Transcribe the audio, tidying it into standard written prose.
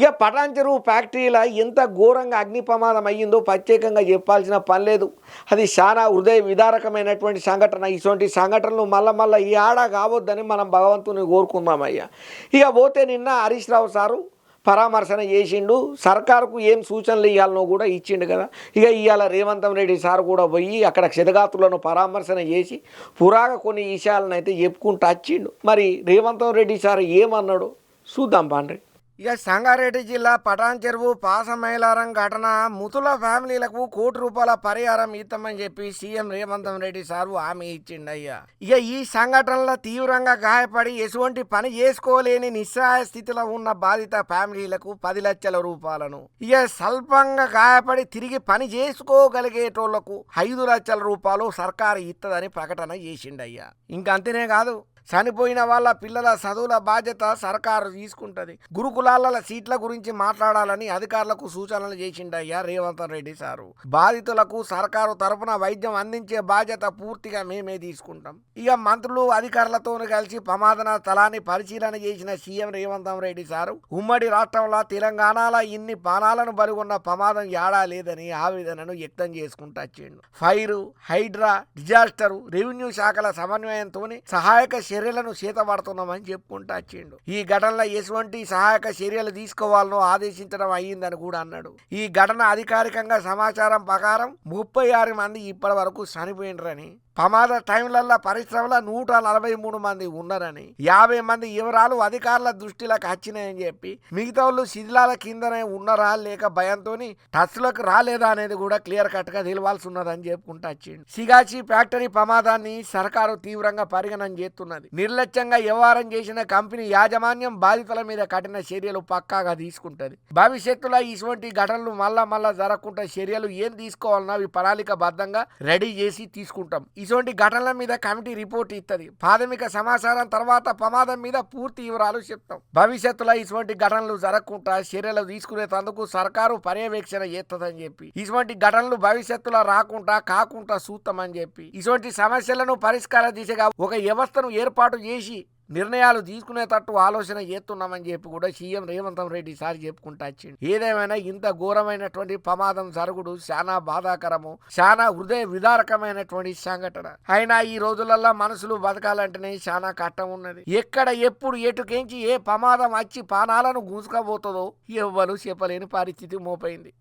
ఇక పటాన్చెరు ఫ్యాక్టరీల ఎంత ఘోరంగా అగ్ని ప్రమాదం అయ్యిందో ప్రత్యేకంగా చెప్పాల్సిన పని లేదు. అది చాలా హృదయ విదారకమైనటువంటి సంఘటన. ఇటువంటి సంఘటనలు మళ్ళా ఈ ఆడ కావద్దని మనం భగవంతుని కోరుకుందామయ్యా. ఇక పోతే నిన్న హరీష్ రావు సారు పరామర్శన చేసిండు. సర్కారుకు ఏం సూచనలు ఇవ్వాలనో కూడా ఇచ్చిండు కదా. ఇక ఇవాళ రేవంత్ రెడ్డి సార్ కూడా పోయి అక్కడ క్షతగాత్రులను పరామర్శన చేసి పురాగా కొన్ని విషయాలను అయితే చెప్పుకుంటూ వచ్చిండు. మరి రేవంత్ రెడ్డి సార్ ఏమన్నాడు చూద్దాం పాండ్రి. ఇక సంగారెడ్డి జిల్లా పటాన్చెరువు పాసమైలారం ఘటన ముతుల ఫ్యామిలీలకు ₹1 పరిహారం ఇస్తామని చెప్పి సీఎం రేవంత్ రెడ్డి సారు హామీ ఇచ్చిండయ్యా. ఇక ఈ సంఘటనలో తీవ్రంగా గాయపడి ఎటువంటి పని చేసుకోలేని నిస్సహాయ స్థితిలో ఉన్న బాధిత ఫ్యామిలీలకు ₹10 లక్షలను, ఇక స్వల్పంగా గాయపడి తిరిగి పని చేసుకోగలిగేటోళ్లకు ₹5 లక్షల సర్కారు ఇస్తుందని ప్రకటన చేసిండయ్యా. ఇంకంతనే కాదు, చనిపోయిన వాళ్ళ పిల్లల చదువుల బాధ్యత సర్కారు తీసుకుంటుంది. గురుకులాల సీట్ల గురించి మాట్లాడాలని అధికారులకు సూచనలు చేసిండయ్యా రేవంత్ రెడ్డి సారు. బాధితులకు సర్కారు తరపున వైద్యం అందించే బాధ్యత పూర్తిగా మేమే తీసుకుంటాం. ఇక మంత్రులు అధికారులతో కలిసి ప్రమాద స్థలాన్ని పరిశీలన చేసిన సీఎం రేవంత్ రెడ్డి సారు ఉమ్మడి రాష్ట్రంలో తెలంగాణలో ఇన్ని ప్రాణాలను బలిగొన్న ప్రమాదం ఏడా లేదని ఆవేదనను వ్యక్తం చేసుకుంటూ వచ్చిండు. ఫైరు, హైడ్రా, డిజాస్టర్, రెవెన్యూ శాఖల సమన్వయంతో సహాయక చర్యలను చేతబడుతున్నామని చెప్పుకుంటూ వచ్చిండు. ఈ ఘటనలో ఎటువంటి సహాయక చర్యలు తీసుకోవాలనో ఆదేశించడం అయ్యిందని కూడా అన్నాడు. ఈ ఘటన అధికారికంగా సమాచారం ప్రకారం 36 మంది ఇప్పటి వరకు చనిపోయినరని, ప్రమాద టైంలల్లో పరిశ్రమలో 143 మంది ఉన్నారని, 50 మంది వివరాలు అధికారుల దృష్టిలోకి వచ్చినాయని చెప్పి మిగతా వాళ్ళు శిథిలాల కిందనే ఉన్నారా లేక భయంతో టచ్లోకి రాలేదా అనేది కూడా క్లియర్ కట్ గా తెలియాల్సి ఉన్నదని చెప్పుకుంటూ వచ్చిండు. సిగాచి ఫ్యాక్టరీ ప్రమాదాన్ని సర్కారు తీవ్రంగా పరిగణన చేస్తున్నది. నిర్లక్ష్యంగా వ్యవహారం చేసిన కంపెనీ యాజమాన్యం బాధితుల మీద కఠిన చర్యలు పక్కాగా తీసుకుంటది. భవిష్యత్తులో ఇటువంటి ఘటనలు మళ్ళా జరగకుండా చర్యలు ఏం తీసుకోవాలన్నా అవి ప్రణాళికబద్ధంగా రెడీ చేసి తీసుకుంటాం. ఇటువంటి ఘటనల మీద కమిటీ రిపోర్ట్ ఇస్తుంది. ప్రాథమిక సమాచారం తర్వాత ప్రమాదం మీద పూర్తి వివరాలు చెప్తాం. భవిష్యత్తులో ఇటువంటి ఘటనలు జరగకుండా చర్యలు తీసుకునేందుకు సర్కారు పర్యవేక్షణ చేస్తుందని చెప్పి, ఇటువంటి ఘటనలు భవిష్యత్తులో కాకుండా చూస్తామని చెప్పి, ఇటువంటి సమస్యలను పరిష్కార దిశగా ఒక వ్యవస్థను ఏర్పాటు చేసి నిర్ణయాలు తీసుకునేటట్టు ఆలోచన చేస్తున్నామని చెప్పి కూడా సీఎం రేవంత్ రెడ్డి సార్ చెప్పుకుంటూ వచ్చిండు. ఏదేమైనా ఇంత ఘోరమైనటువంటి ప్రమాదం జరుగుడు చాలా బాధాకరము, చాలా హృదయ విదారకమైనటువంటి సంఘటన. అయినా ఈ రోజులలో మనుషులు బతకాలంటేనే చాలా కష్టం ఉన్నది. ఎక్కడ ఎప్పుడు ఎటుకెంచి ఏ ప్రమాదం వచ్చి ప్రాణాలను గుంజుకపోతుందో ఎవ్వరు చెప్పలేని పరిస్థితి మోపైంది.